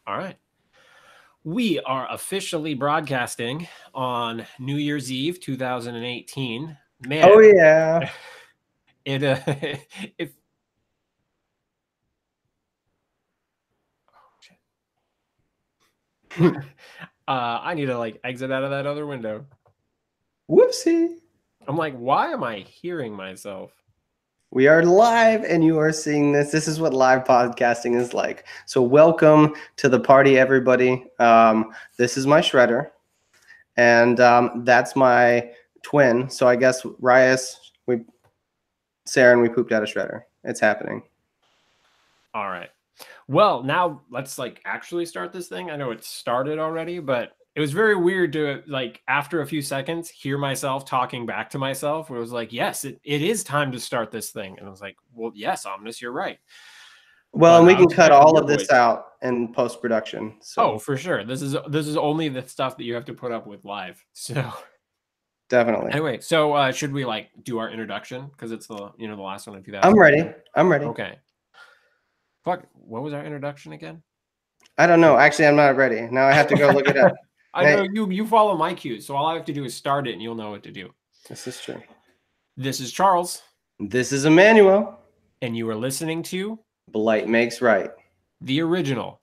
All right. We are officially broadcasting on New Year's Eve 2018. Oh Man, yeah. it if I need to like exit out of that other window. Whoopsie. I'm like, why am I hearing myself? We are live and you are seeing this. This is what live podcasting is like. So welcome to the party, everybody. This is my shredder. And that's my twin. So I guess Sarah and we pooped out a shredder. It's happening. All right. Well, now let's like actually start this thing. I know it started already, but it was very weird to like after a few seconds hear myself talking back to myself where it was like, yes, it is time to start this thing. And I was like, well, yes, Omnis, you're right. Well, But and we I was can cut expecting all your of this voice. out in post-production. Oh, So for sure. This is only the stuff that you have to put up with live. So definitely. anyway, so should we like do our introduction because it's the the last one in 2000. I'm ready. I'm ready. Okay. Fuck, what was our introduction again? I don't know. Actually, I'm not ready. Now I have to go look it up. I know you follow my cues, so all I have to do is start it and you'll know what to do. This is true. This is Charles. This is Emmanuel. And you are listening to Blight Makes Right. The original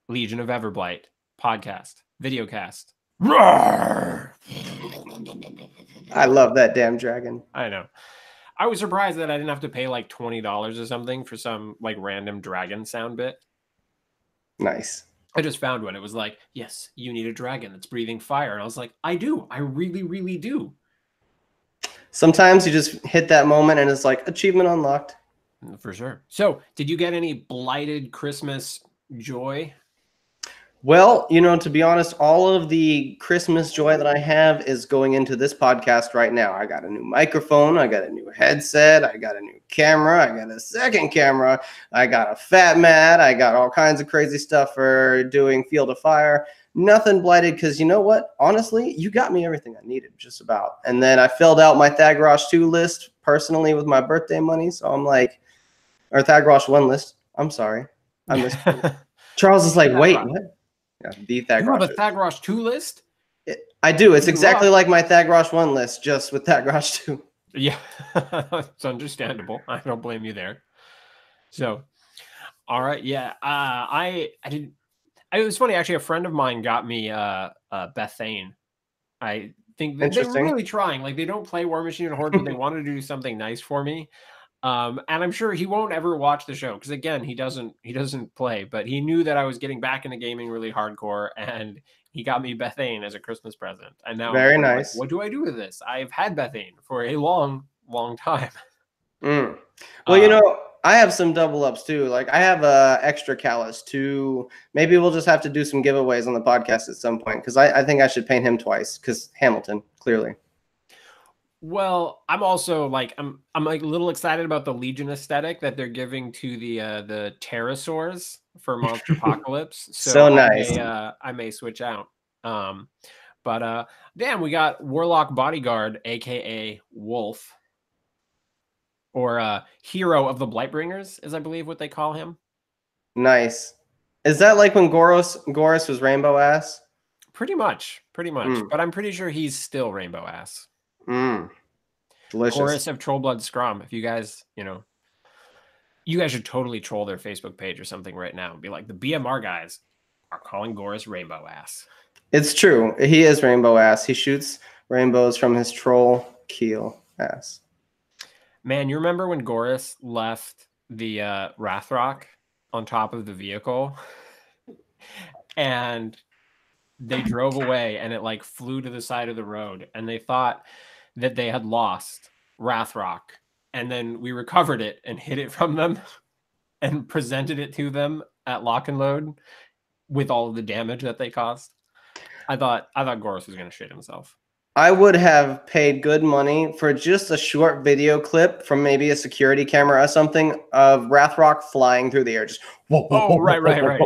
Legion of Everblight podcast, videocast. Roar! I love that damn dragon. I know. I was surprised that I didn't have to pay like $20 or something for some like random dragon sound bit. Nice. I just found one. It was like, yes, you need a dragon that's breathing fire. And I was like, I do. I really, really do. Sometimes you just hit that moment and it's like achievement unlocked. For sure. So, did you get any blighted Christmas joy? Well, to be honest, all of the Christmas joy that I have is going into this podcast right now. I got a new microphone. I got a new headset. I got a new camera. I got a second camera. I got a fat mat. I got all kinds of crazy stuff for doing Field of Fire. Nothing blighted because you know what? Honestly, you got me everything I needed just about. And then I filled out my Thagrosh 2 list personally with my birthday money. So I'm like, or Thagrosh 1 list. I'm sorry. I missed Charles is like, wait, what? Yeah, the Thagrosh. You have a Thagrosh 2 list? I do. It's exactly like my Thagrosh 1 list, just with Thagrosh 2. Yeah, it's understandable. I don't blame you there. So, all right, yeah. I did. It was funny actually. A friend of mine got me Bethane. I think they're really trying. Like they don't play War Machine and Horde, but they wanted to do something nice for me. And I'm sure he won't ever watch the show because again, he doesn't play, but he knew that I was getting back into gaming really hardcore, and he got me Bethane as a Christmas present. And now very nice. Like, what do I do with this? I've had Bethane for a long time. Well, I have some double ups too. Like I have a extra callus too. Maybe we'll just have to do some giveaways on the podcast at some point because I think I should paint him twice because Hamilton clearly. Well, I'm also like I'm like a little excited about the Legion aesthetic that they're giving to the pterosaurs for Monster Apocalypse. So nice. I may switch out. But damn, we got Warlock Bodyguard, aka Wolf, or Hero of the Blightbringers, is I believe what they call him. Nice. Is that like when Goris was rainbow ass? Pretty much. But I'm pretty sure he's still rainbow ass. Delicious. Chorus of Trollblood Scrum. If you guys, you guys should totally troll their Facebook page or something right now and be like, the BMR guys are calling Goris rainbow ass. It's true. He is rainbow ass. He shoots rainbows from his troll keel ass. Man, you remember when Goris left the Rathrock on top of the vehicle and they drove away and it like flew to the side of the road and they thought that they had lost Rathrock, and then we recovered it and hid it from them and presented it to them at Lock and Load with all of the damage that they caused. I thought Goris was going to shit himself. I would have paid good money for just a short video clip from maybe a security camera or something of Rathrock flying through the air. Just right.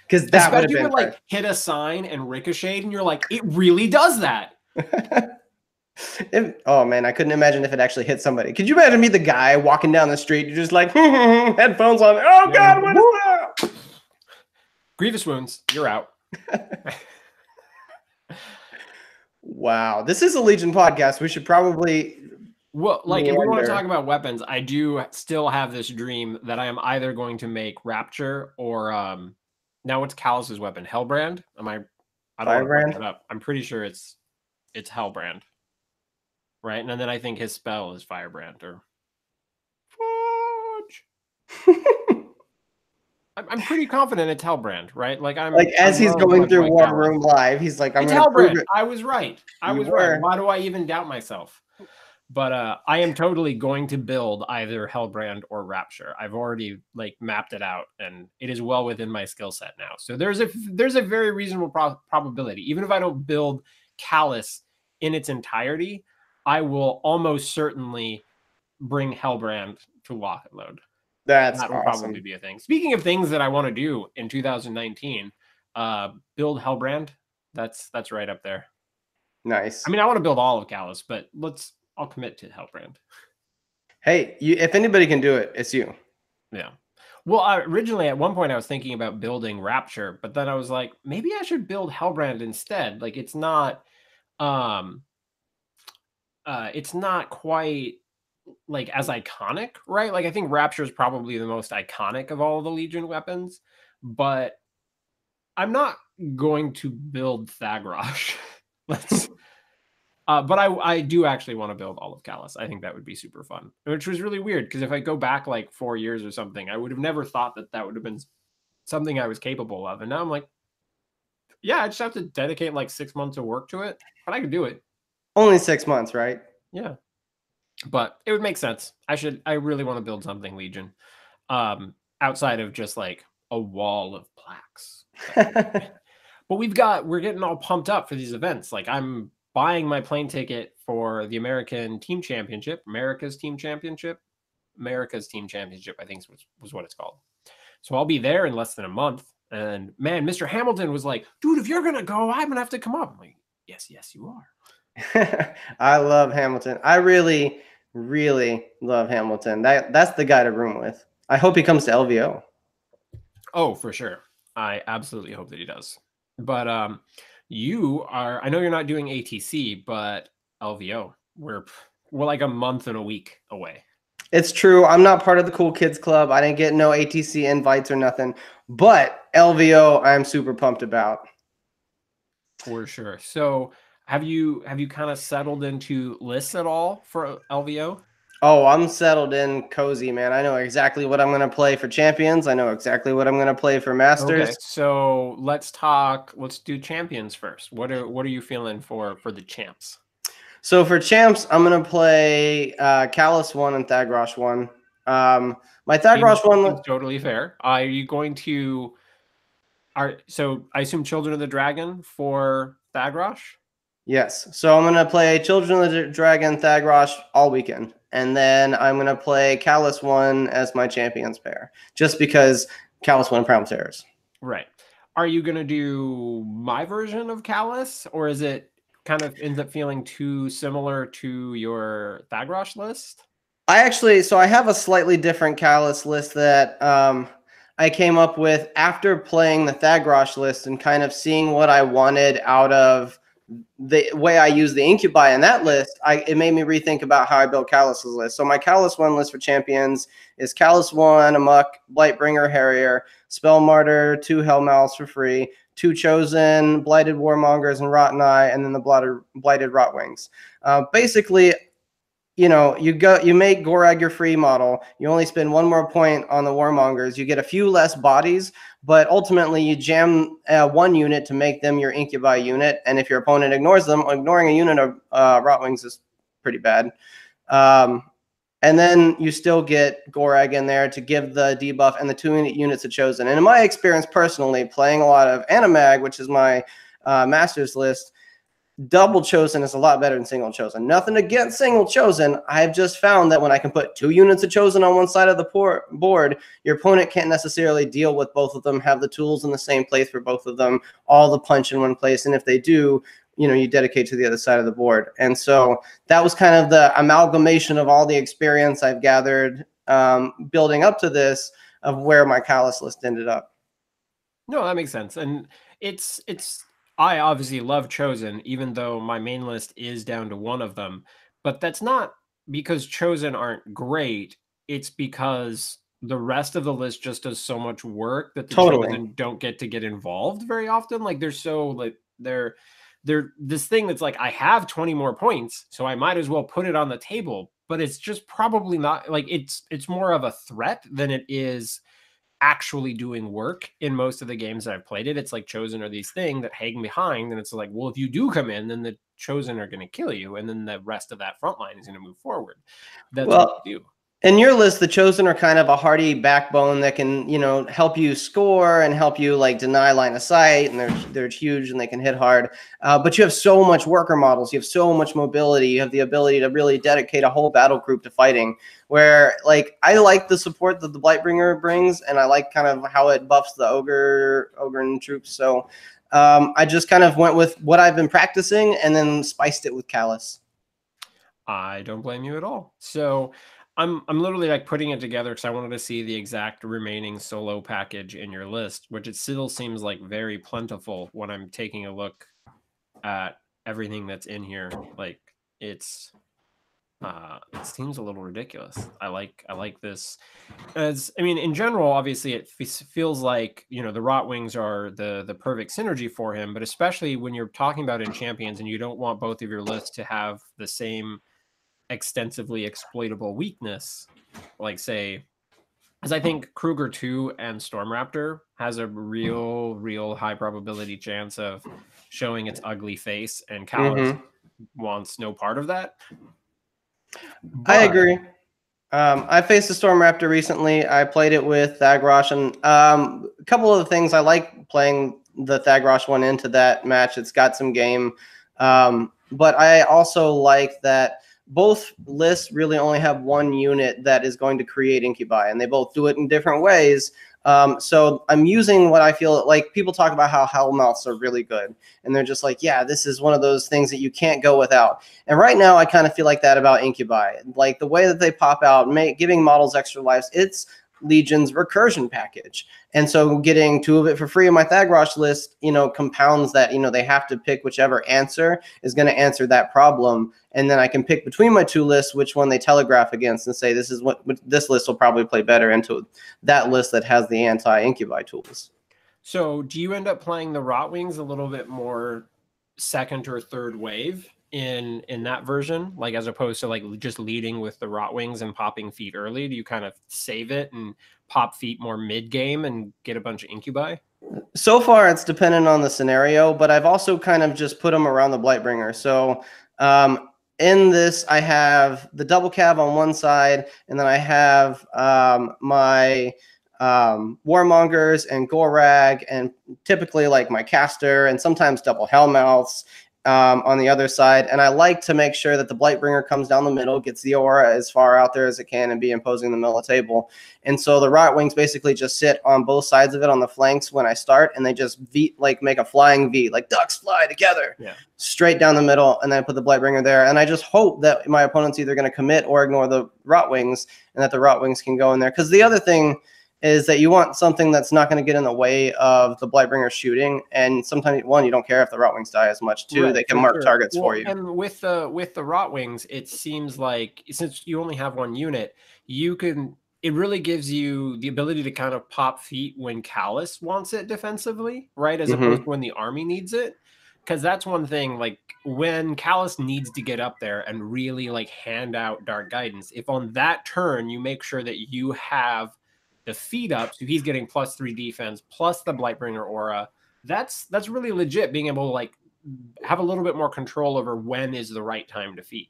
Because that would have been like hit a sign and ricocheted, and you're like, it really does that. Oh man, I couldn't imagine if it actually hit somebody. Could you imagine me, the guy walking down the street, you're just like headphones on? Oh god, what is that? Grievous wounds, you're out. Wow, this is a Legion podcast. We should probably Well, like if we want to meander. talk about weapons, I do still have this dream that I am either going to make Rapture or now what's Callus's weapon? Hellbrand? I don't want to fuck Firebrand. that up. I'm pretty sure it's Hellbrand. Right? And then I think his spell is Firebrand or Fudge. I'm pretty confident it's Hellbrand, right? Like Like I as he's love going like through White War Callus. Room Live, he's like, "I'm It's going to prove Hellbrand. it." I was right. You were. Why do I even doubt myself? But I am totally going to build either Hellbrand or Rapture. I've already like mapped it out, and it is well within my skill set now. So there's a very reasonable probability. Even if I don't build Callus in its entirety, I will almost certainly bring Hellbrand to lock and load. That's That will awesome. probably be a thing. Speaking of things that I want to do in 2019, build Hellbrand. That's right up there. Nice. I mean, I want to build all of Callus, but I'll commit to Hellbrand. Hey, if anybody can do it, it's you. Yeah. Well, originally at one point I was thinking about building Rapture, but then I was like, maybe I should build Hellbrand instead. Like it's not quite like as iconic, right? Like I think Rapture is probably the most iconic of all of the Legion weapons, but I'm not going to build Thagrosh. But I do actually want to build all of Callus. I think that would be super fun, which was really weird because if I go back like 4 years or something, I would have never thought that would have been something I was capable of. And now I'm like, yeah, I just have to dedicate like 6 months of work to it, but I could do it. Only 6 months, right? Yeah. But it would make sense. I really want to build something Legion outside of just like a wall of plaques. But we're getting all pumped up for these events. Like I'm buying my plane ticket for the America's Team Championship, I think was what it's called. So I'll be there in less than a month. And man, Mr. Hamilton was like, dude, if you're going to go, I'm going to have to come up. I'm like, yes, you are. I love Hamilton. I really, really love Hamilton. That's the guy to room with. I hope he comes to LVO. Oh, for sure. I absolutely hope that he does. But I know you're not doing ATC, but LVO, we're like a month and a week away. It's true. I'm not part of the Cool Kids Club. I didn't get no ATC invites or nothing. But LVO, I'm super pumped about. For sure. So have you kind of settled into lists at all for LVO? Oh, I'm settled in cozy, man. I know exactly what I'm going to play for Champions. I know exactly what I'm going to play for Masters. Okay, so let's do Champions first. What are you feeling for the champs? So for champs, I'm going to play Callus 1 and Thagrosh 1. My Thagrosh 1 is totally fair. Are you going to so I assume Children of the Dragon for Thagrosh? Yes. So I'm going to play Children of the Dragon Thagrosh all weekend. And then I'm going to play Callus 1 as my champions pair, just because Callus 1 Primal Terrors. Right. Are you going to do my version of Callus, or is it kind of ends up feeling too similar to your Thagrosh list? I have a slightly different Callus list that I came up with after playing the Thagrosh list and kind of seeing what I wanted out of the way I use the Incubi in that list. It made me rethink about how I built Callus's list. So my Callus 1 list for champions is Callus 1, Amok, Blightbringer, Harrier, Spell Martyr, 2 Hellmouths for free, 2 Chosen, Blighted Warmongers and Rotten Eye, and then the Blighted Rotwings. Basically, you make Gorag your free model. You only spend 1 more point on the Warmongers. You get a few less bodies, but ultimately you jam 1 unit to make them your Incubi unit. And if your opponent ignores them, ignoring a unit of Rotwings is pretty bad. And then you still get Gorag in there to give the debuff and the 2 units of Chosen. And in my experience personally, playing a lot of Animag, which is my Masters list, double Chosen is a lot better than single Chosen. Nothing against single Chosen. I've just found that when I can put 2 units of Chosen on one side of the board, your opponent can't necessarily deal with both of them, have the tools in the same place for both of them, all the punch in one place. And if they do, you dedicate to the other side of the board. And so that was kind of the amalgamation of all the experience I've gathered building up to this of where my Callus list ended up. No, that makes sense. And it's I obviously love Chosen, even though my main list is down to one of them. But that's not because Chosen aren't great. It's because the rest of the list just does so much work that the Totally. Chosen don't get involved very often. Like they're so like they're this thing that's like I have 20 more points, so I might as well put it on the table. But it's just probably not like it's more of a threat than it is actually doing work in most of the games that I've played it. It's like Chosen are these thing that hang behind, and it's like, well, if you do come in, then the Chosen are going to kill you, and then the rest of that front line is going to move forward. That's what Well, you do. in your list, the Chosen are kind of a hardy backbone that can, help you score and help you like deny line of sight, and they're huge and they can hit hard. But you have so much worker models, you have so much mobility, you have the ability to really dedicate a whole battle group to fighting. Where like I like the support that the Blightbringer brings, and I like kind of how it buffs the Ogre troops. So I just kind of went with what I've been practicing and then spiced it with Callus. I don't blame you at all. So I'm literally like putting it together because I wanted to see the exact remaining solo package in your list, which it still seems like very plentiful when I'm taking a look at everything that's in here. Like it's it seems a little ridiculous. I like this. As I mean, in general, obviously, it feels like the Rot Wings are the perfect synergy for him. But especially when you're talking about in champions, and you don't want both of your lists to have the same extensively exploitable weakness, like say, as I think Kruger 2 and Stormraptor has a real high probability chance of showing its ugly face, and Callus Mm-hmm. wants no part of that. I But agree. I faced a Storm Raptor recently. I played it with Thagrosh, and a couple of the things I like playing the Thagrosh one into that match. It's got some game, but I also like that both lists really only have one unit that is going to create incubi, and they both do it in different ways. So I'm using what I feel like people talk about how Hellmouths are really good, and they're just like, yeah, this is one of those things that you can't go without. And right now, I kind of feel like that about Incubi. Like the way that they pop out, giving models extra lives, it's Legion's recursion package. And so getting two of it for free in my Thagrosh list, compounds that, they have to pick whichever answer is going to answer that problem. And then I can pick between my two lists which one they telegraph against and say, this is what this list will probably play better into that list that has the anti-Incubi tools. so do you end up playing the Rot Wings a little bit more second or third wave in that version, like as opposed to like just leading with the Rot Wings and popping feet early? Do you kind of save it and pop feet more mid game and get a bunch of incubi? So far, it's dependent on the scenario, but I've also kind of just put them around the Blightbringer. So in this, I have the double cav on one side, and then I have my Warmongers and Gorag, and typically like my caster, and sometimes double Hellmouths on the other side. And I like to make sure that the Blightbringer comes down the middle, gets the aura as far out there as it can, and be imposing the middle of the table. And so the Rot Wings basically just sit on both sides of it on the flanks when I start, and they just make a flying V, like ducks fly together, straight down the middle, and then I put the Blightbringer there. And I just hope that my opponent's either going to commit or ignore the Rot Wings, and that the Rot Wings can go in there. Because the other thing is that you want something that's not going to get in the way of the Blightbringer shooting. And sometimes, one, you don't care if the Rot Wings die as much. Two, they can mark targets for you. And with the Rot Wings, it seems like since you only have one unit, it really gives you the ability to kind of pop feet when Callus wants it defensively, right? As opposed to when the army needs it. Because that's one thing, like when Callus needs to get up there and really like hand out Dark Guidance, if on that turn you make sure that you have the feet up, so he's getting +3 defense plus the Blightbringer aura, that's really legit, being able to like have a little bit more control over when is the right time to feed.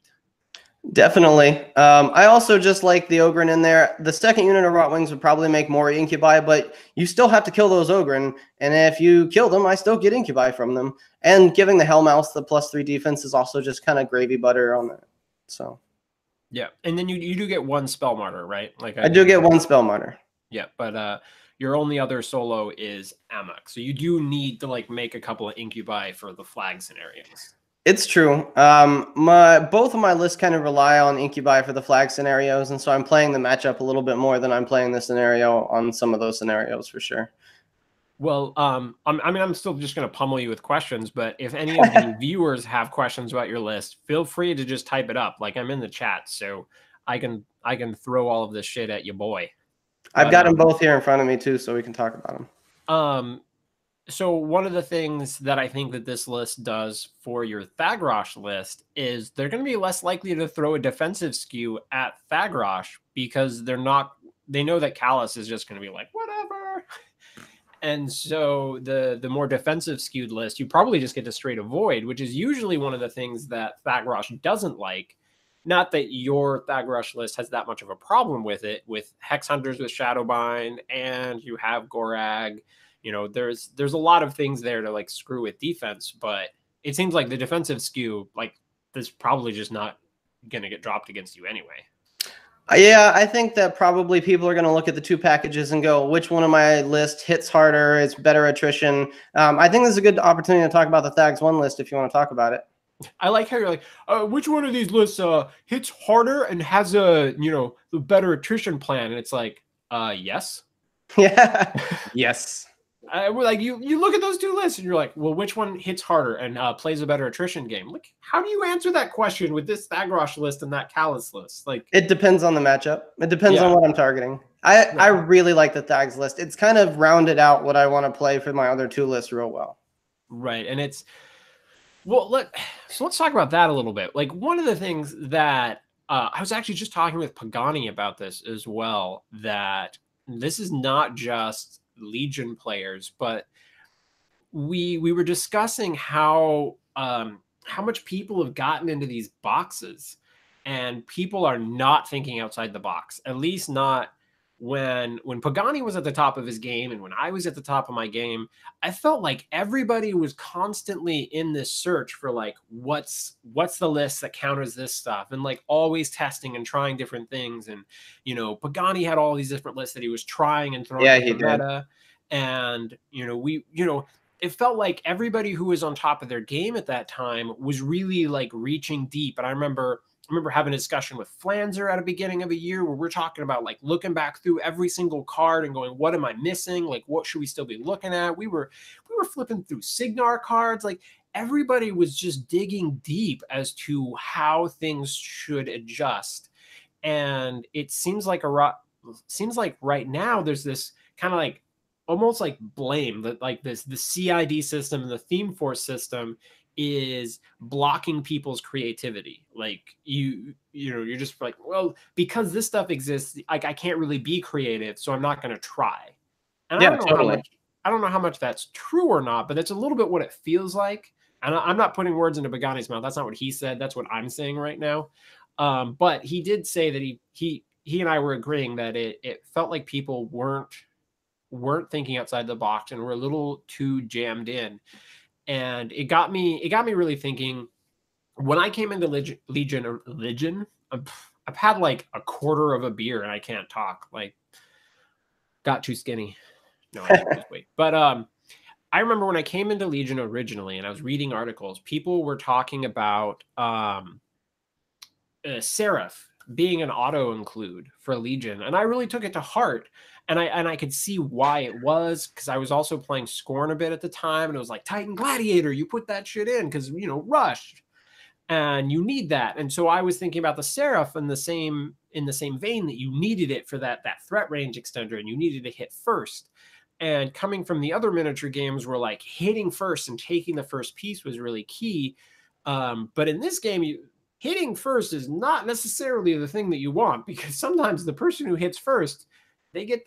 Definitely. I also just like the Ogryn in there. The second unit of Rot Wings would probably make more Incubi, but you still have to kill those Ogryn. And if you kill them, I still get Incubi from them. And giving the Hellmouth the +3 defense is also just kind of gravy butter on that. So yeah, and then you do get one Spell Martyr, right? Like I do get one Spell Martyr. Yeah, but your only other solo is Amok, so you do need to like make a couple of Incubi for the flag scenarios. It's true. Both of my lists kind of rely on Incubi for the flag scenarios, and so I'm playing the matchup a little bit more than I'm playing the scenario on some of those scenarios for sure. Well, I mean, I'm still just going to pummel you with questions, but if any of the viewers have questions about your list, feel free to just type it up. Like I'm in the chat, so I can throw all of this shit at you, boy. I've But got them both here in front of me too, so we can talk about them. um, so one of the things that I think that this list does for your Thagrosh list is they're going to be less likely to throw a defensive skew at Thagrosh because they know that Callus is just going to be like, whatever. And so the more defensive skewed list, you probably just get to straight avoid, which is usually one of the things that Thagrosh doesn't like. Not that your Thagrosh list has that much of a problem with it, with Hex Hunters with Shadowbind, and you have Gorag. You know, there's a lot of things there to like screw with defense, but it seems like the defensive skew, like, this probably just not gonna get dropped against you anyway. Yeah, I think that probably people are going to look at the two packages and go, which one of my list hits harder? It's better attrition. I think this is a good opportunity to talk about the Thags 1 list if you want to talk about it. I like how you're like, which one of these lists hits harder and has a, the better attrition plan? And it's like, yes. Yeah. Yes. We're like, you look at those two lists and you're like, well, which one hits harder and plays a better attrition game? Like, how do you answer that question with this Thagrosh list and that Callus list? Like, it depends on the matchup. It depends on what I'm targeting. I really like the Thags list. It's kind of rounded out what I want to play for my other two lists real well. Right. And it's, well, let's talk about that a little bit. Like, one of the things that I was actually just talking with Pagani about this as well, that this is not just Legion players, but we were discussing how much people have gotten into these boxes, and people are not thinking outside the box. At least not when Pagani was at the top of his game and when I was at the top of my game. I felt like everybody was constantly in this search for like what's the list that counters this stuff, and like always testing and trying different things. And Pagani had all these different lists that he was trying and throwing Yeah, into he the did. meta. And it felt like everybody who was on top of their game at that time was really like reaching deep. And I remember having a discussion with Flanzer at the beginning of a year where we're talking about like looking back through every single card and going, what am I missing? Like, what should we still be looking at? We were flipping through Signar cards. Like, everybody was just digging deep as to how things should adjust. And it seems like right now there's this kind of like almost like blame that like the CID system and the theme force system is blocking people's creativity. Like, you're just like, well, because this stuff exists, like I can't really be creative, so I'm not going to try. And Yeah, totally. I don't know how much that's true or not, but that's a little bit what it feels like. And I'm not putting words into Bagani's mouth. That's not what he said. That's what I'm saying right now. But he did say that he and I were agreeing that it felt like people weren't thinking outside the box and were a little too jammed in. And it got me really thinking. When I came into Legion, I've had like a quarter of a beer and I can't talk. Like, got too skinny. No, I need to lose weight. But I remember when I came into Legion originally and I was reading articles, people were talking about Seraph being an auto include for Legion, and I really took it to heart. And I could see why it was, because I was also playing Scorn a bit at the time, and it was like, Titan Gladiator, you put that shit in because Rush, and you need that. And so I was thinking about the Seraph in the same vein, that you needed it for that threat range extender, and you needed to hit first. And coming from the other miniature games where like hitting first and taking the first piece was really key. But in this game, hitting first is not necessarily the thing that you want, because sometimes the person who hits first, they get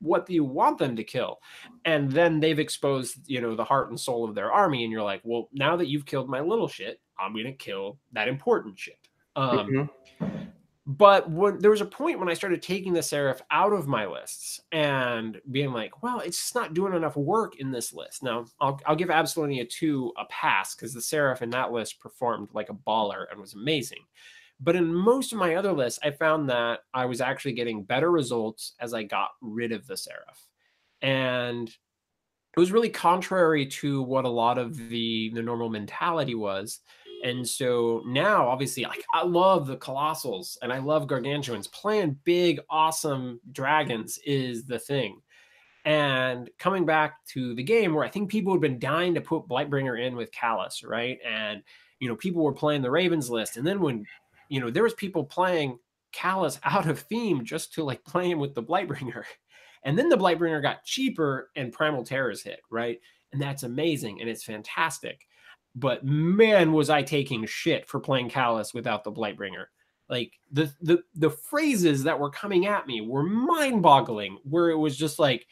what you want them to kill. And then they've exposed, the heart and soul of their army. And you're like, well, now that you've killed my little shit, I'm going to kill that important shit. But there was a point when I started taking the Seraph out of my lists and being like, well, it's just not doing enough work in this list. Now, I'll give Absolunia 2 a pass, because the Seraph in that list performed like a baller and was amazing. But in most of my other lists, I found that I was actually getting better results as I got rid of the Seraph. And it was really contrary to what a lot of the normal mentality was. And so now, obviously, like, I love the Colossals and I love Gargantuans. Playing big, awesome dragons is the thing. And coming back to the game, where I think people had been dying to put Blightbringer in with Callus, right? And people were playing the Ravens list, and then when there was people playing Callus out of theme just to like play him with the Blightbringer, and then the Blightbringer got cheaper and Primal Terrors hit, right? And that's amazing and it's fantastic. But man, was I taking shit for playing Callus without the Blightbringer. Like the phrases that were coming at me were mind-boggling, where it was just like,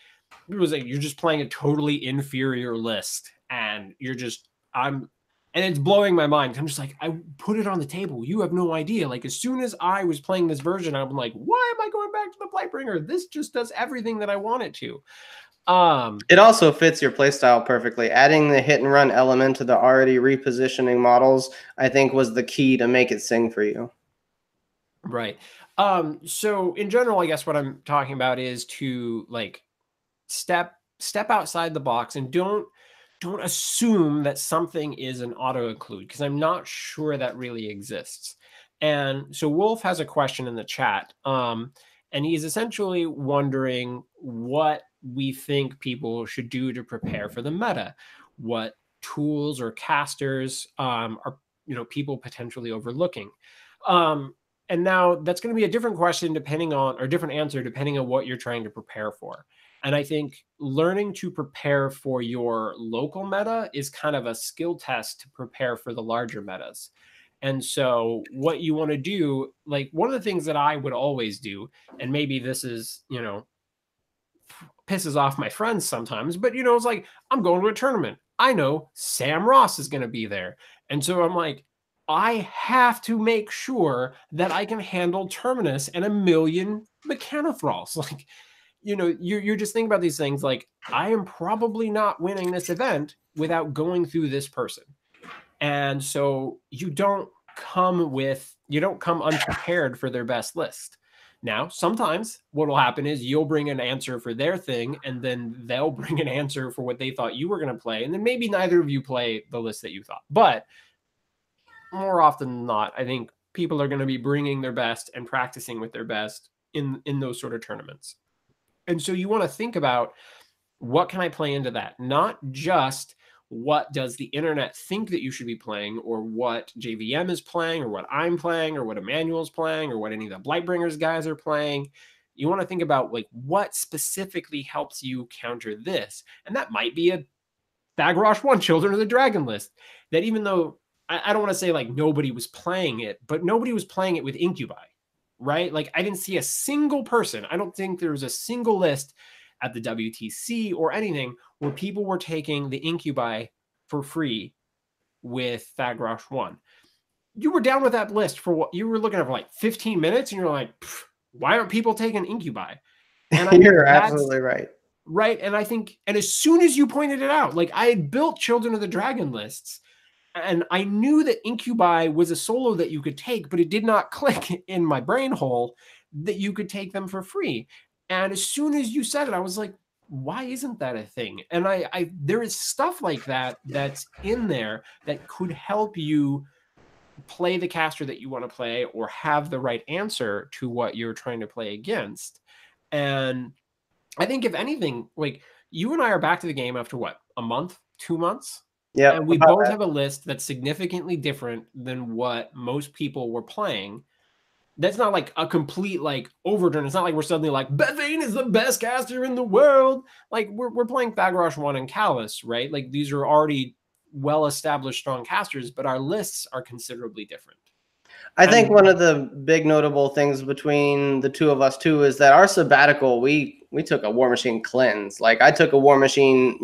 you're just playing a totally inferior list, and and it's blowing my mind. I'm just like, I put it on the table. You have no idea. Like, as soon as I was playing this version, I'm like, why am I going back to the Blightbringer? This just does everything that I want it to. It also fits your playstyle perfectly. Adding the hit and run element to the already repositioning models, I think, was the key to make it sing for you. Right. So in general, I guess what I'm talking about is to like step outside the box and don't assume that something is an auto include, because I'm not sure that really exists. And so Wolf has a question in the chat, and he's essentially wondering what we think people should do to prepare for the meta, what tools or casters are people potentially overlooking. And now that's going to be a different question depending on, or different answer depending on what you're trying to prepare for. And I think learning to prepare for your local meta is kind of a skill test to prepare for the larger metas. And so what you want to do, like one of the things that I would always do, and maybe this is, pisses off my friends sometimes, but it's like, I'm going to a tournament. I know Sam Ross is going to be there. And so I'm like, I have to make sure that I can handle Terminus and a million Mechanothralls. Like, you're just thinking about these things like, I am probably not winning this event without going through this person. And so you don't come unprepared for their best list. Now, sometimes what will happen is you'll bring an answer for their thing, and then they'll bring an answer for what they thought you were going to play. And then maybe neither of you play the list that you thought. But more often than not, I think people are going to be bringing their best and practicing with their best in those sort of tournaments. And so you want to think about, what can I play into that? Not just what does the internet think that you should be playing, or what JVM is playing, or what I'm playing, or what Emmanuel's playing, or what any of the Blightbringers guys are playing. You want to think about like, what specifically helps you counter this. And that might be a Thagrosh 1 Children of the Dragon list that, even though I don't want to say like nobody was playing it, but nobody was playing it with Incubi, right? Like, I didn't see a single person. I don't think there was a single list at the WTC or anything where people were taking the Incubi for free with Thagrosh 1. You were down with that list for what you were looking at for like 15 minutes, and you're like, why aren't people taking Incubi? And you're absolutely right. Right. And I think, and as soon as you pointed it out, like, I had built Children of the Dragon lists, and I knew that Incubi was a solo that you could take, but it did not click in my brain hole that you could take them for free. And as soon as you said it, I was like, why isn't that a thing? And there is stuff like that that's in there that could help you play the caster that you want to play, or have the right answer to what you're trying to play against. And I think, if anything, like, you and I are back to the game after what, a month, 2 months? Yeah. And we both have a list that's significantly different than what most people were playing. That's not like a complete like overturn. It's not like we're suddenly like, Bethane is the best caster in the world. Like, we're playing Thagrosh 1 and Callus, right? Like, these are already well-established strong casters, but our lists are considerably different. I think one of the big notable things between the two of us too is that our sabbatical, we took a War Machine cleanse. Like, I took a War Machine,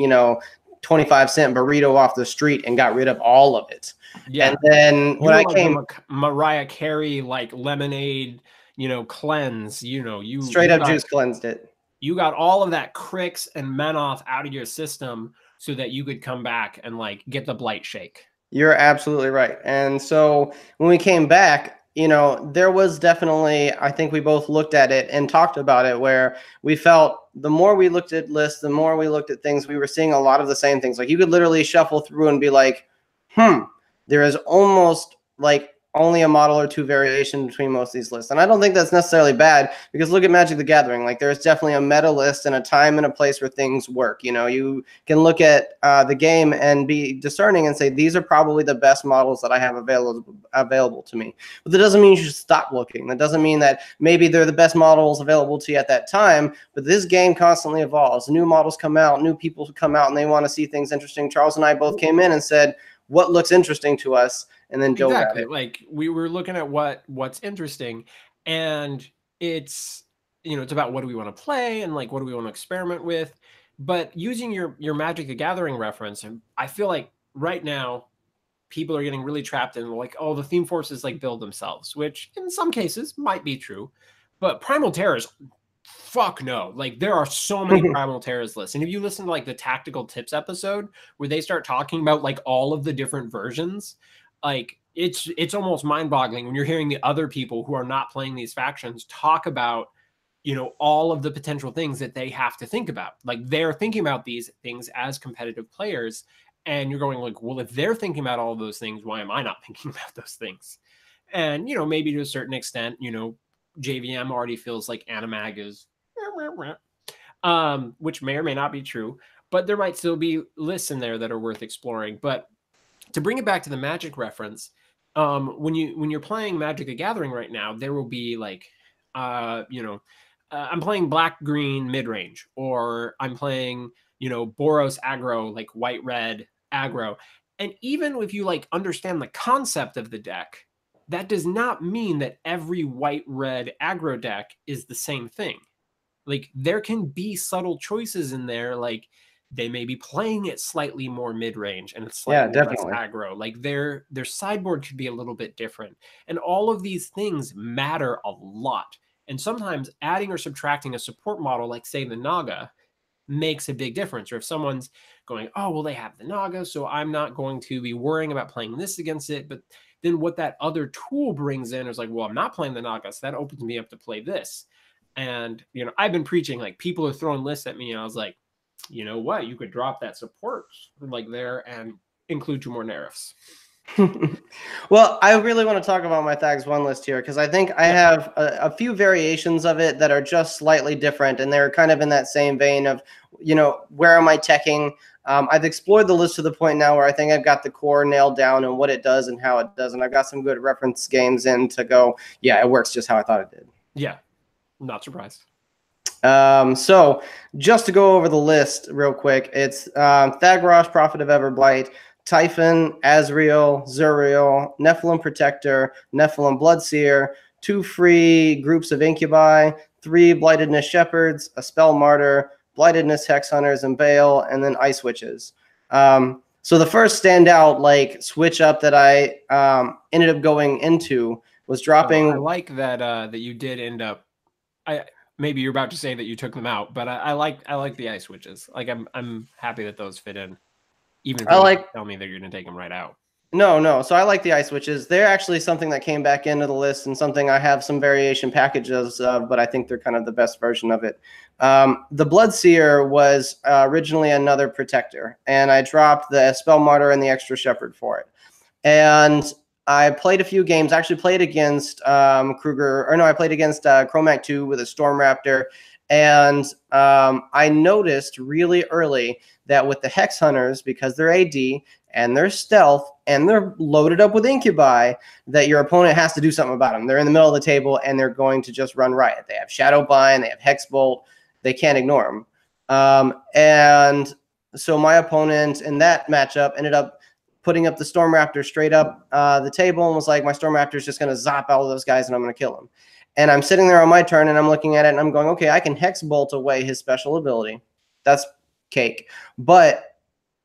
25-cent burrito off the street and got rid of all of it. Yeah. And then when I came, Mariah Carey, like, lemonade, cleanse, you straight up juice cleansed it. You got all of that Crix and Menoth out of your system so that you could come back and like get the Blight Shake. You're absolutely right. And so when we came back, there was definitely, I think we both looked at it and talked about it, where we felt the more we looked at lists, the more we looked at things, we were seeing a lot of the same things. Like, you could literally shuffle through and be like, there is almost like only a model or two variation between most of these lists. And I don't think that's necessarily bad, because look at Magic the Gathering. Like, there's definitely a meta list and a time and a place where things work. You know, you can look at the game and be discerning and say, these are probably the best models that I have available to me. But that doesn't mean you should stop looking. That doesn't mean that maybe they're the best models available to you at that time. But this game constantly evolves. New models come out, new people come out, and they want to see things interesting. Charles and I both came in and said, what looks interesting to us, and then dove at it. Like, we were looking at what's interesting, and it's, you know, it's about what do we want to play and like what do we want to experiment with. But using your Magic the Gathering reference, and I feel like right now people are getting really trapped in like, oh, the theme forces like build themselves, which in some cases might be true, but Primal Terrors, fuck no. Like, there are so many Primal Terrors lists, and if you listen to like the tactical tips episode where they start talking about like all of the different versions, like it's almost mind-boggling when you're hearing the other people who are not playing these factions talk about, you know, all of the potential things that they have to think about. Like, they're thinking about these things as competitive players, and you're going like, well, if they're thinking about all of those things, why am I not thinking about those things? And, you know, maybe to a certain extent, you know, JVM already feels like Animag is, which may or may not be true, but there might still be lists in there that are worth exploring. But to bring it back to the Magic reference, when you're playing Magic the Gathering right now, there will be like, I'm playing black green mid range, or I'm playing, you know, Boros aggro, like white red aggro. And even if you like understand the concept of the deck, that does not mean that every white red aggro deck is the same thing. Like, there can be subtle choices in there, like they may be playing it slightly more mid-range and it's slightly less aggro. Like, their sideboard could be a little bit different. And all of these things matter a lot. And sometimes adding or subtracting a support model, like say the Naga, makes a big difference. Or if someone's going, oh, well, they have the Naga, so I'm not going to be worrying about playing this against it. But then what that other tool brings in is like, well, I'm not playing the Naga, so that opens me up to play this. And, you know, I've been preaching, like, people are throwing lists at me, and I was like, you know what? You could drop that support like there and include 2 more nerfs. Well, I really want to talk about my Thags 1 list here, because I think I have a few variations of it that are just slightly different, and they're kind of in that same vein of, you know, where am I teching? I've explored the list to the point now where I think I've got the core nailed down and what it does and how it does, and I've got some good reference games in to go, yeah, it works just how I thought it did. Yeah, I'm not surprised. So just to go over the list real quick, it's Thagrosh, Prophet of Everblight, Typhon, Azrael, Zuriel, Nephilim Protector, Nephilim Bloodseer, 2 free groups of Incubi, 3 Blightedness Shepherds, a Spell Martyr, Blightedness Hex Hunters and Bale, and then Ice Witches. So the first standout like switch up that I ended up going into was dropping. I like that that you did end up. Maybe you're about to say that you took them out, but I like the Ice Witches. Like, I'm happy that those fit in. Even if you tell me that you're going to take them right out. No. So I like the Ice Witches. They're actually something that came back into the list and something I have some variation packages of, but I think they're kind of the best version of it. The Bloodseer was originally another protector, and I dropped the Spell Martyr and the extra Shepherd for it. And I played a few games. I actually played against I played against Chromac 2 with a Storm Raptor. And I noticed really early that with the Hex Hunters, because they're AD and they're stealth and they're loaded up with Incubi, that your opponent has to do something about them. They're in the middle of the table and they're going to just run riot. They have Shadow Bind, they have Hex Bolt. They can't ignore them. And so my opponent in that matchup ended up putting up the Storm Raptor straight up the table and was like, my Storm Raptor is just going to zap all of those guys and I'm going to kill them. And I'm sitting there on my turn and I'm looking at it and I'm going, okay, I can Hex Bolt away his special ability. That's cake. But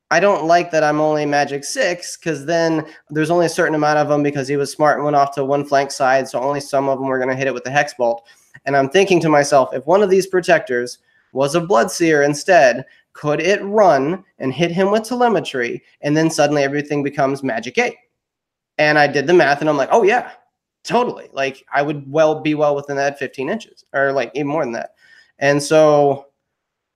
I don't like that I'm only Magic 6, because then there's only a certain amount of them because he was smart and went off to one flank side, so only some of them were going to hit it with the Hex Bolt. And I'm thinking to myself, if one of these protectors was a Bloodseer instead, could it run and hit him with telemetry, and then suddenly everything becomes Magic 8? And I did the math and I'm like, oh yeah, totally. Like, I would be well within that 15 inches, or like even more than that. And so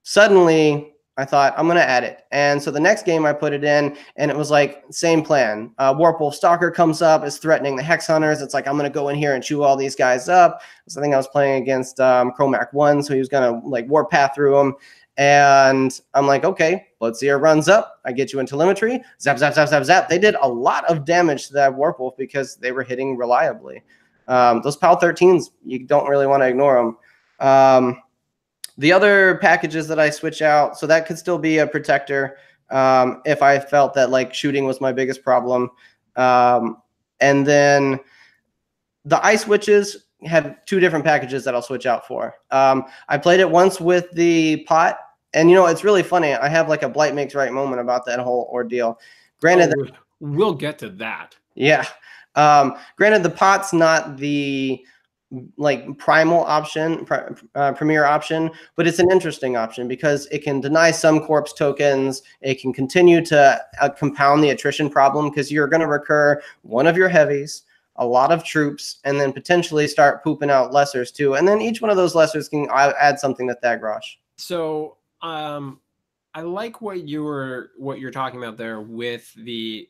suddenly I thought, I'm going to add it. And so the next game I put it in, and it was like, same plan. Warp Wolf Stalker comes up, is threatening the Hex Hunters. It's like, I'm going to go in here and chew all these guys up. So I think I was playing against Chromac 1, so he was going to like Warpath through them. And I'm like, okay, Bloodseer runs up. I get you in telemetry. Zap, zap, zap, zap, zap. They did a lot of damage to that Warp Wolf because they were hitting reliably. Those PAL 13s, you don't really want to ignore them. The other packages that I switch out, so that could still be a protector if I felt that like shooting was my biggest problem. And then the ice witches have two different packages that I'll switch out for. I played it once with the pot, and it's really funny. I have like a Blight Makes Right moment about that whole ordeal. Granted, we'll get to that. Yeah. Granted, the pot's not the like primal option, premier option, but it's an interesting option because it can deny some corpse tokens. It can continue to compound the attrition problem because you're going to recur one of your heavies, a lot of troops, and then potentially start pooping out lessers too. And then each one of those lessers can add something to Thagrosh. So I like what you're talking about there with the.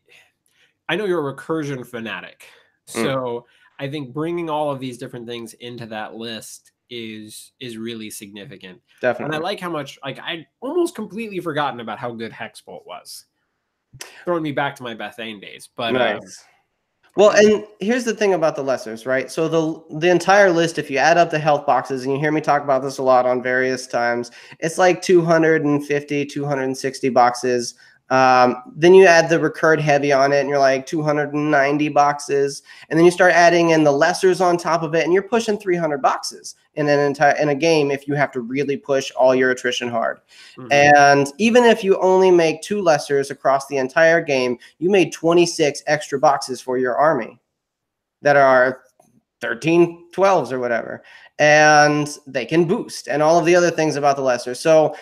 I know you're a recursion fanatic, so I think bringing all of these different things into that list is really significant. Definitely. And I like how much I'd almost completely forgotten about how good Hexbolt was, throwing me back to my Bethane days. But nice. Well, and here's the thing about the lessers, right? So the entire list, if you add up the health boxes, and you hear me talk about this a lot on various times, it's like 250, 260 boxes. Then you add the recurred heavy on it, and you're like 290 boxes. And then you start adding in the lessers on top of it, and you're pushing 300 boxes in a game if you have to really push all your attrition hard. Mm-hmm. And even if you only make 2 lessers across the entire game, you made 26 extra boxes for your army that are 13 12s or whatever. And they can boost and all of the other things about the lesser. So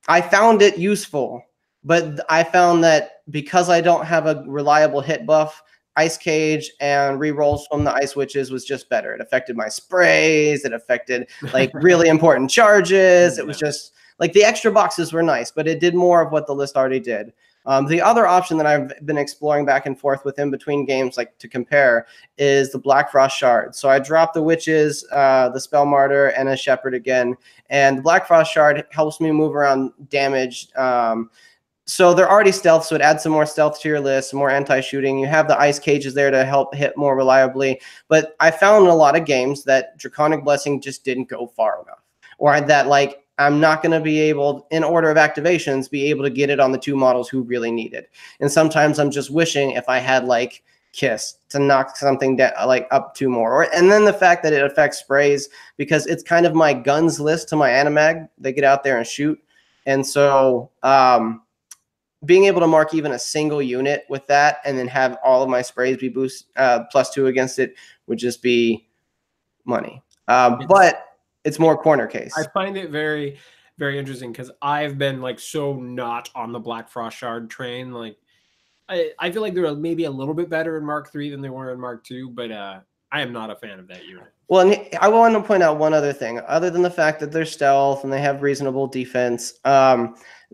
I found it useful. But I found that because I don't have a reliable hit buff, Ice Cage and rerolls from the Ice Witches was just better. It affected my sprays. It affected like really important charges. It was just like the extra boxes were nice, but it did more of what the list already did. The other option that I've been exploring back and forth with in between games, like to compare, is the Black Frost Shard. So I dropped the Witches, the Spell Martyr, and a Shepherd again. And the Black Frost Shard helps me move around damage. So they're already stealth, so it adds some more stealth to your list, some more anti-shooting. You have the ice cages there to help hit more reliably. But I found in a lot of games that Draconic Blessing just didn't go far enough. Or that, like, I'm not going to be able, in order of activations, be able to get it on the 2 models who really need it. And sometimes I'm just wishing if I had, like, Kiss to knock something down, like up 2 more. And then the fact that it affects sprays, because it's kind of my guns list to my Animag. They get out there and shoot. And so being able to mark even a single unit with that and then have all of my sprays be boost +2 against it would just be money. But it's more corner case. I find it very, very interesting because I've been like so not on the Black Frost Shard train. Like I feel like they're maybe a little bit better in Mark III than they were in Mark II, but I am not a fan of that unit. Well, and I want to point out one other thing. Other than the fact that they're stealth and they have reasonable defense,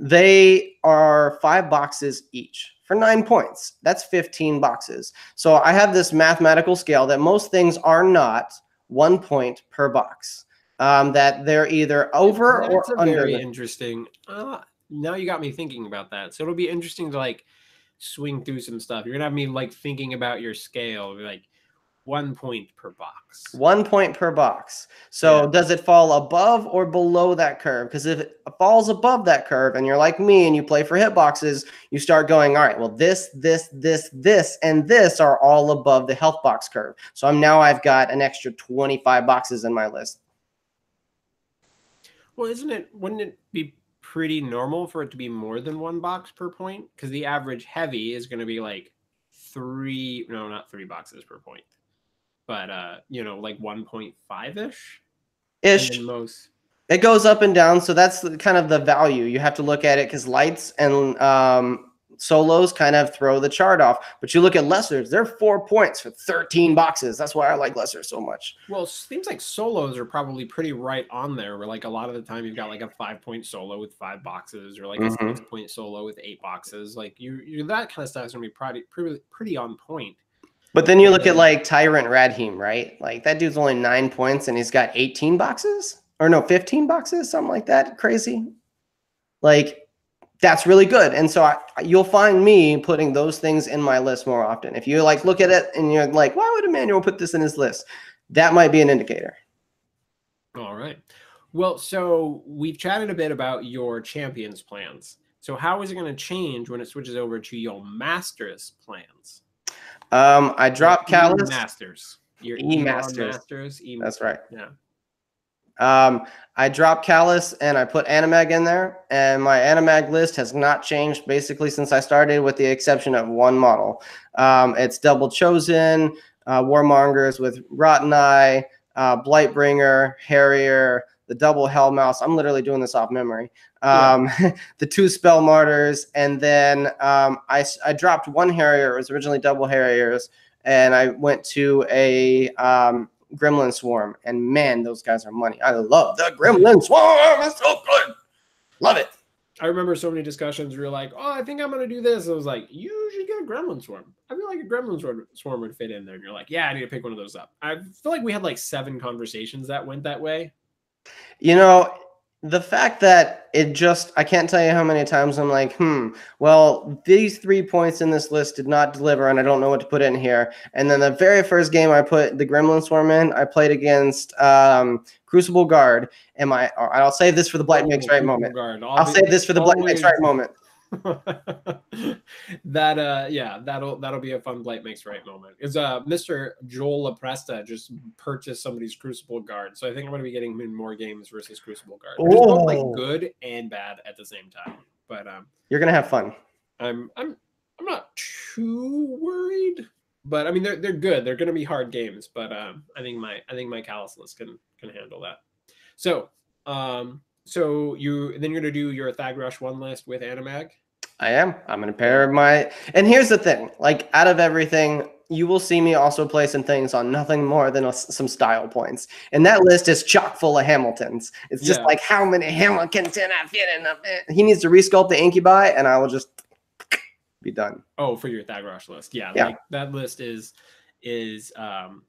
they are 5 boxes each for 9 points. That's 15 boxes. So I have this mathematical scale that most things are not 1 point per box. That they're either over or under. Very interesting. Now you got me thinking about that. So it'll be interesting to like swing through some stuff. You're gonna have me like thinking about your scale, like 1 point per box. 1 point per box. So does it fall above or below that curve? Because if it falls above that curve and you're like me and you play for hitboxes, you start going, all right, well, this, and this are all above the health box curve. So I've got an extra 25 boxes in my list. Well, wouldn't it be pretty normal for it to be more than 1 box per point? Because the average heavy is going to be like not 3 boxes per point. But, like 1.5-ish? Ish. Most. It goes up and down, so that's kind of the value. You have to look at it because lights and solos kind of throw the chart off. But you look at Lessers, they're 4 points for 13 boxes. That's why I like Lesser so much. Well, seems like solos are probably pretty right on there, where like a lot of the time you've got like a 5-point solo with 5 boxes, or like a 6-point solo with 8 boxes. Like you that kind of stuff is gonna be pretty on point. But then you look at like Tyrant Radheem, right? Like that dude's only 9 points and he's got 18 boxes, or no, 15 boxes, something like that. Crazy. Like that's really good. And so you'll find me putting those things in my list more often. If you like look at it and you're like, why would Emmanuel put this in his list? That might be an indicator. All right. Well, so we've chatted a bit about your champions plans. So how is it going to change when it switches over to your masters plans? I dropped Callus. Masters. Your E-Masters. That's right. Yeah. I dropped Callus and I put Animag in there, and my Animag list has not changed basically since I started, with the exception of one model. It's Double Chosen, Warmongers with Rotten Eye, Blightbringer, Harrier, the double Hellmouse. I'm literally doing this off memory. The 2 Spell Martyrs, and then I dropped 1 Harrier. It was originally double Harriers, and I went to a Gremlin Swarm, and man, those guys are money. I love the Gremlin Swarm. It's so good. Love it. I remember so many discussions where you're like, oh, I think I'm going to do this. I was like, you should get a Gremlin Swarm. I feel like a Gremlin Swarm would fit in there. And you're like, yeah, I need to pick one of those up. I feel like we had like 7 conversations that went that way. You know, the fact that I can't tell you how many times I'm like, well, these 3 points in this list did not deliver, and I don't know what to put in here. And then the very first game I put the Gremlin Swarm in, I played against Crucible Guard. I'll save this for the Blight Makes Right moment. I'll save this for the Blight Makes Right moment. That'll be a fun Blight Makes Right moment. Is Mr. Joel Lapresta just purchased somebody's Crucible Guard, so I think I'm going to be getting him in more games versus Crucible Guard. Which is both like good and bad at the same time. But you're gonna have fun. I'm not too worried, but I mean they're good. They're going to be hard games, but I think my Callus list can handle that. So so you're going to do your Thagrush 1 list with Animag? I am. I'm going to pair my... And here's the thing. Like, out of everything, you will see me also play some things on nothing more than some style points. And that list is chock full of Hamiltons. It's just like, how many Hamiltons can I fit in a... He needs to resculpt the Incubi, and I will just be done. Oh, for your Thagrush list. Yeah. Like, that list is God,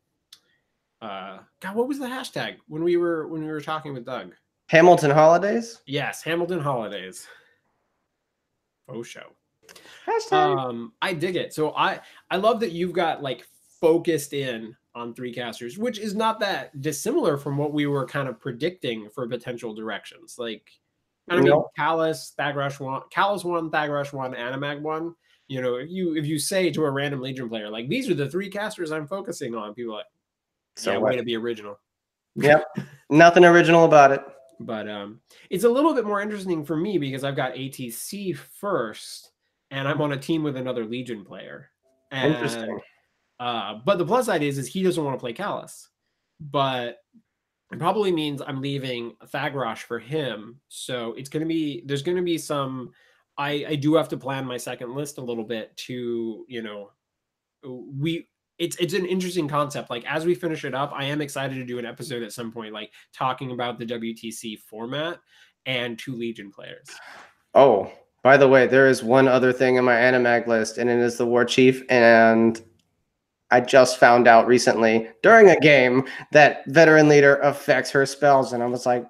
what was the hashtag when we were talking with Doug? Hamilton Holidays? Yes, Hamilton Holidays. Oh, show. Hashtag. I dig it. So I love that you've got like focused in on 3 casters, which is not that dissimilar from what we were kind of predicting for potential directions. Like, I mean, Callus, Thagrush 1, Thagrush 1, Animag 1. You know, if you say to a random Legion player, like, these are the 3 casters I'm focusing on, people are like, so way to be original. Yep. Nothing original about it. But it's a little bit more interesting for me because I've got ATC first, and I'm on a team with another Legion player. And, interesting. But the plus side is he doesn't want to play Callus. But it probably means I'm leaving Thagrush for him. So there's going to be some... I do have to plan my second list a little bit to, you know... It's an interesting concept. Like, as we finish it up, I am excited to do an episode at some point, like talking about the WTC format and 2 Legion players. Oh, by the way, there is one other thing in my Animag list, and it is the War Chief. And I just found out recently during a game that Veteran Leader affects her spells. And I was like,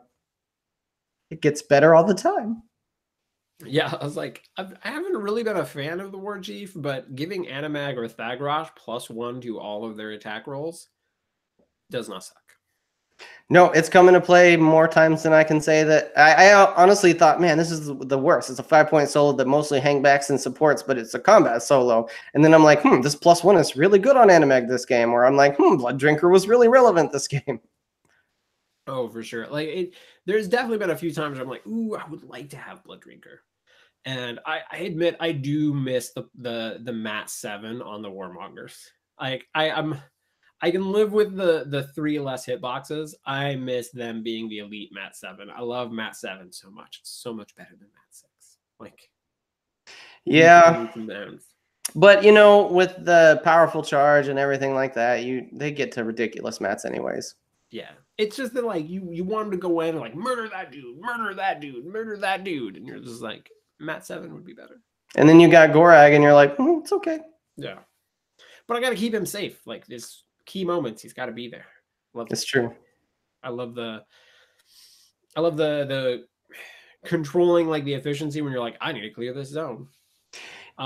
it gets better all the time. Yeah, I was like, I haven't really been a fan of the War Chief, but giving Animag or Thagrush +1 to all of their attack rolls does not suck. No, it's coming to play more times than I can say that. I honestly thought, man, this is the worst. It's a 5-point solo that mostly hangbacks and supports, but it's a combat solo. And then I'm like, this +1 is really good on Animag this game. Or I'm like, Blood Drinker was really relevant this game. Oh, for sure. Like, there's definitely been a few times where I'm like, ooh, I would like to have Blood Drinker. And I admit I do miss the Mat 7 on the Warmongers. Like, I can live with the 3 less hitboxes. I miss them being the elite Mat 7. I love Mat 7 so much. It's so much better than Mat 6. Like, Yeah. Leaps and bounds. But you know, with the powerful charge and everything like that, they get to ridiculous mats anyways. Yeah, it's just that like you want him to go in and like murder that dude, murder that dude, murder that dude, and you're just like Mat 7 would be better. And then you got Gorag, and you're like, it's okay. Yeah, but I got to keep him safe. Like this key moments, he's got to be there. It's true. I love the controlling like the efficiency when you're like, I need to clear this zone.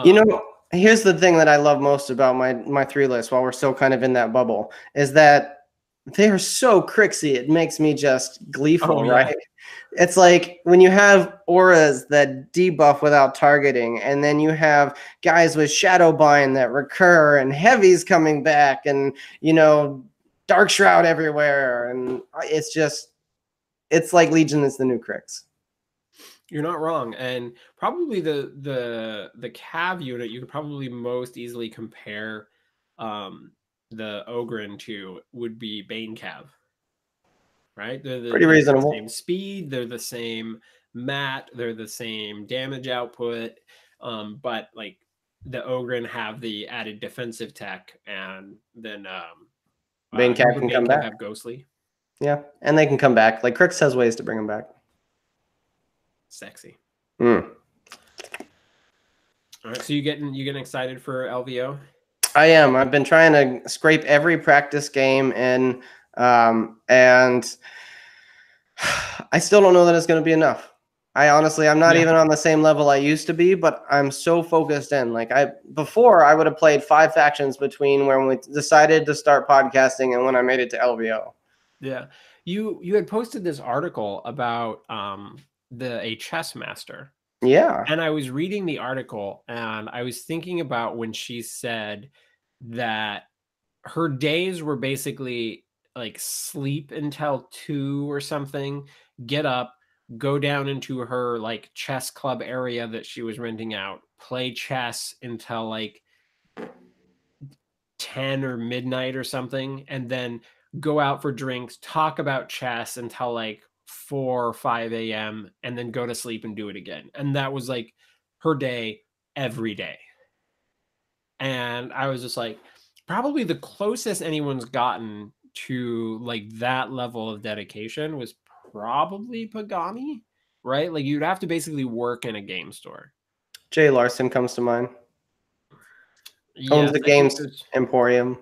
You know, here's the thing that I love most about my 3 list while we're still kind of in that bubble is that they're so Crixy. It makes me just gleeful, right? It's like when you have auras that debuff without targeting, and then you have guys with Shadow Bind that recur, and heavies coming back, and Dark Shroud everywhere, and it's like Legion is the new Crix. You're not wrong, and probably the Cav unit you could probably most easily compare the Ogren to would be Bane Cav. Right? Pretty reasonable. The same speed, they're the same mat, they're the same damage output, but like the Ogren have the added defensive tech, and then Bane Cav can come back. Have Ghostly. Yeah, and they can come back. Like Crix has ways to bring them back. Sexy. All right, so you getting excited for LVO? I am. I've been trying to scrape every practice game in, and I still don't know that it's going to be enough. I'm not even on the same level I used to be, but I'm so focused in. Like before, I would have played 5 factions between when we decided to start podcasting and when I made it to LVO. Yeah, you had posted this article about a chess master. Yeah. And I was reading the article and I was thinking about when she said that her days were basically like sleep until 2 or something, get up, go down into her like chess club area that she was renting out, play chess until like 10 or midnight or something, and then go out for drinks, talk about chess until like 4 or 5 a.m. and then go to sleep and do it again. And that was like her day every day. And I was just like, probably the closest anyone's gotten to like that level of dedication was probably Pagani, right? Like you'd have to basically work in a game store. Jay Larson comes to mind. Yes, owns the games emporium.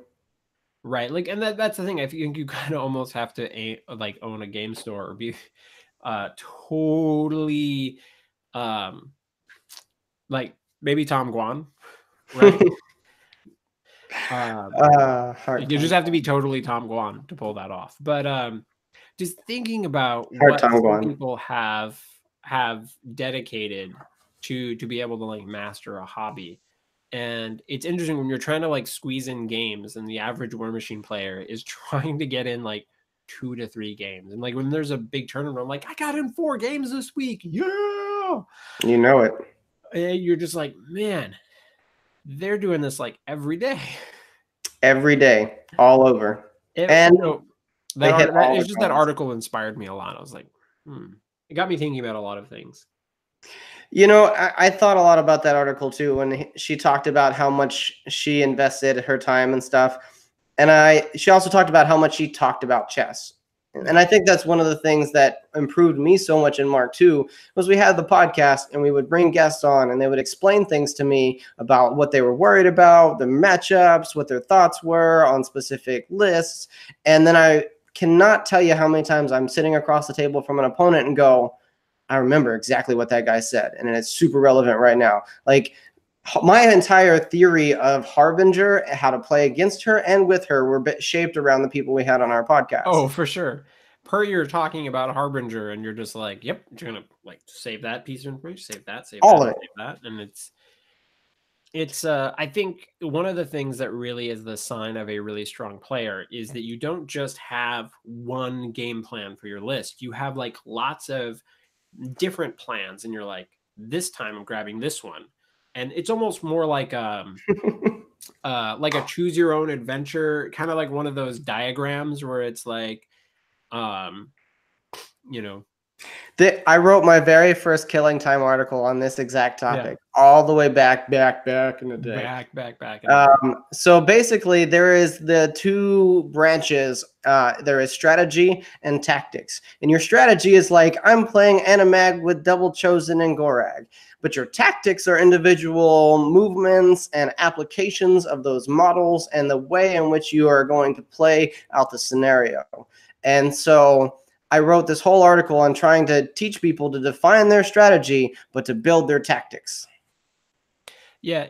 Right. Like, and that's the thing. I think you kind of almost have to like own a game store or be totally like maybe Tom Guan, right? You just have to be totally Tom Guan to pull that off. But just thinking about what some people have dedicated to be able to like master a hobby. And it's interesting when you're trying to like squeeze in games and the average War Machine player is trying to get in like 2 to 3 games. And like when there's a big tournament, I'm like, I got in 4 games this week. Yeah. You know it. And you're just like, man, they're doing this like every day. Every day, all over. And that article inspired me a lot. I was like, it got me thinking about a lot of things. You know, I thought a lot about that article too when she talked about how much she invested her time and stuff. And she also talked about how much she talked about chess. And I think that's one of the things that improved me so much in Mark II was we had the podcast and we would bring guests on and they would explain things to me about what they were worried about, the matchups, what their thoughts were on specific lists. And then I cannot tell you how many times I'm sitting across the table from an opponent and go, I remember exactly what that guy said. And it's super relevant right now. Like my entire theory of Harbinger, how to play against her and with her were shaped around the people we had on our podcast. Oh, for sure. You're talking about Harbinger and you're just like, yep, you're going to like save that piece of information, save that, save all that, of it. Save that. And it's I think one of the things that really is the sign of a really strong player is that you don't just have one game plan for your list. You have like lots of different plans and you're like, this time I'm grabbing this one. And it's almost more like a choose your own adventure, kind of like one of those diagrams where it's like, I wrote my very first Killing Time article on this exact Yeah. topic, all the way back in the day. Back in the day. So basically, there is the two branches. There is strategy and tactics. And your strategy is like, I'm playing Animag with Double Chosen and Gorag. But your tactics are individual movements and applications of those models and the way in which you are going to play out the scenario. And so I wrote this whole article on trying to teach people to define their strategy, but to build their tactics. Yeah,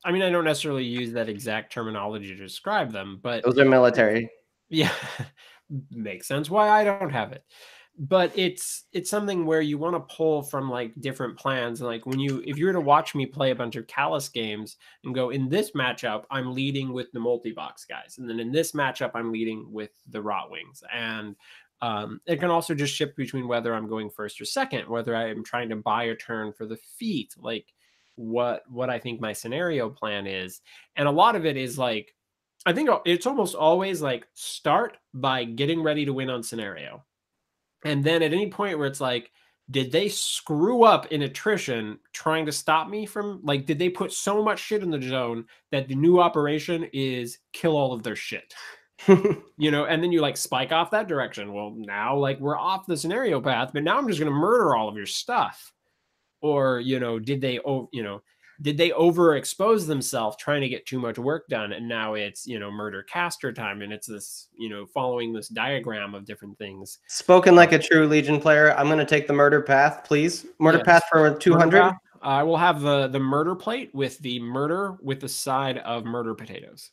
I mean, I don't necessarily use that exact terminology to describe them, but Those are military. yeah, makes sense why I don't have it. But it's something where you want to pull from like different plans. And like if you were to watch me play a bunch of Callus games and go, in this matchup, I'm leading with the multi-box guys. And then in this matchup, I'm leading with the Rot Wings. And it can also just shift between whether I'm going first or second, whether I am trying to buy a turn for the feat, like what I think my scenario plan is. And a lot of it is like, I think it's almost always like start by getting ready to win on scenario. And then at any point where it's like, did they screw up in attrition trying to stop me from, like, did they put so much shit in the zone that the new operation is kill all of their shit? And then you like spike off that direction. Well, now like we're off the scenario path, but now I'm just going to murder all of your stuff. Or, did they overexpose themselves trying to get too much work done? And now it's, murder caster time. And it's this, following this diagram of different things. Spoken like a true Legion player, I'm going to take the murder path, please. Murder path for 200. I will have the murder plate with the murder with the side of murder potatoes.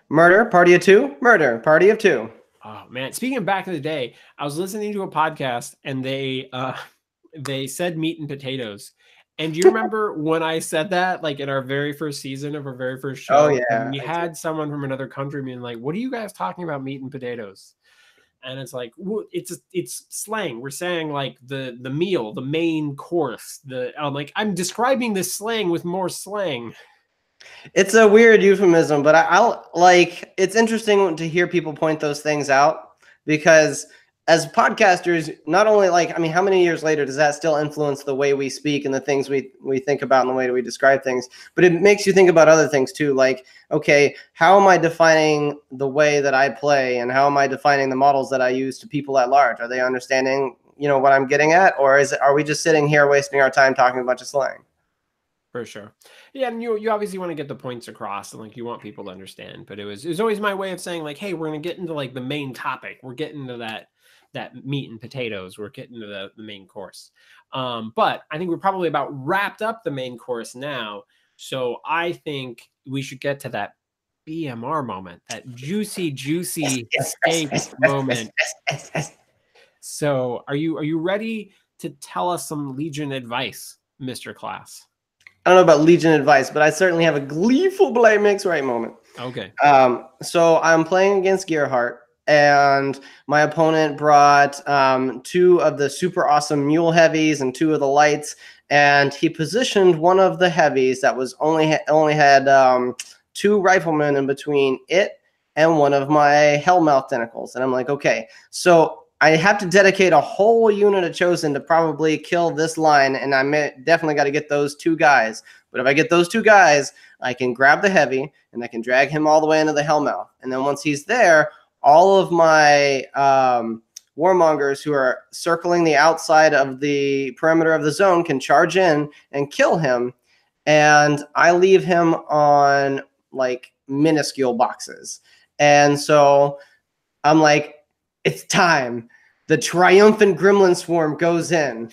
Murder, party of two. Murder, party of two. Oh, man. Speaking of back in the day, I was listening to a podcast and they said meat and potatoes. And do you remember when I said that, like in our very first season of our very first show? Oh, yeah. And we had someone from another country being like, what are you guys talking about meat and potatoes? And it's like, it's slang. We're saying like the meal, the main course. I'm describing this slang with more slang. It's a weird euphemism, but I'll like, it's interesting to hear people point those things out, because as podcasters, not only like, I mean, how many years later does that still influence the way we speak and the things we think about and the way that we describe things? But it makes you think about other things too. Like, okay, how am I defining the way that I play, and how am I defining the models that I use to people at large? Are they understanding, what I'm getting at? Or are we just sitting here wasting our time talking a bunch of slang? For sure. Yeah, and you obviously want to get the points across, and like you want people to understand. But it was always my way of saying like, hey, we're gonna get into like the main topic. We're getting to that meat and potatoes. We're getting to the main course. But I think we're probably about wrapped up the main course now. So I think we should get to that BMR moment, that juicy steak moment. So are you ready to tell us some Legion advice, Mr. Class? I don't know about Legion advice, but I certainly have a gleeful blade mix right moment. Okay. So I'm playing against Gearhart, and my opponent brought 2 of the super awesome mule heavies and 2 of the lights, and he positioned one of the heavies that was only had 2 riflemen in between it and one of my Hellmouth tentacles. And I'm like, okay, so I have to dedicate a whole unit of Chosen to probably kill this line, and definitely got to get those 2 guys. But if I get those 2 guys, I can grab the heavy, and I can drag him all the way into the Hellmouth. And then once he's there, all of my warmongers who are circling the outside of the perimeter of the zone can charge in and kill him. And I leave him on like minuscule boxes. And so I'm like, it's time. The triumphant gremlin swarm goes in.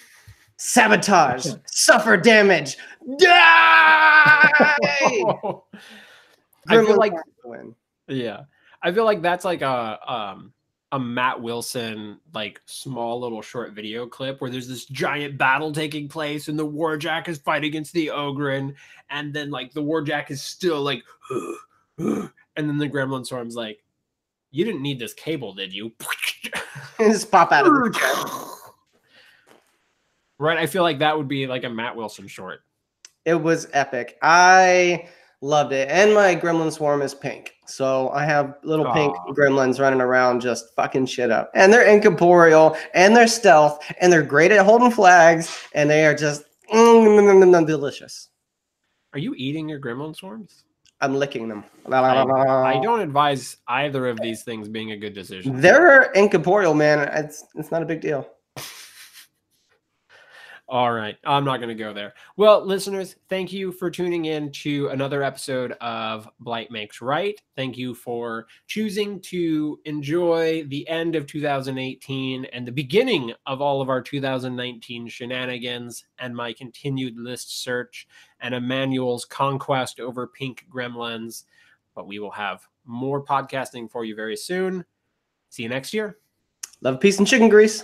Sabotage. Suffer damage. Die! I feel like yeah. I feel like that's like a Matt Wilson like small little short video clip where there's this giant battle taking place and the Warjack is fighting against the Ogren, and then like the Warjack is still like and then the Gremlin Swarm's like, you didn't need this cable, did you? Just pop out of the chest. Right, I feel like that would be like a Matt Wilson short. It was epic. I Loved it. And my gremlin swarm is pink. So I have little pink Aw. gremlins running around just fucking shit up. And they're incorporeal and they're stealth and they're great at holding flags and they are just delicious. Are you eating your gremlin swarms? I'm licking them. I don't advise either of these things being a good decision. They're incorporeal, man. It's not a big deal. All right. I'm not going to go there. Well, listeners, thank you for tuning in to another episode of Blight Makes Right. Thank you for choosing to enjoy the end of 2018 and the beginning of all of our 2019 shenanigans and my continued list search and Emmanuel's conquest over pink gremlins. But we will have more podcasting for you very soon. See you next year. Love, peace, and chicken grease.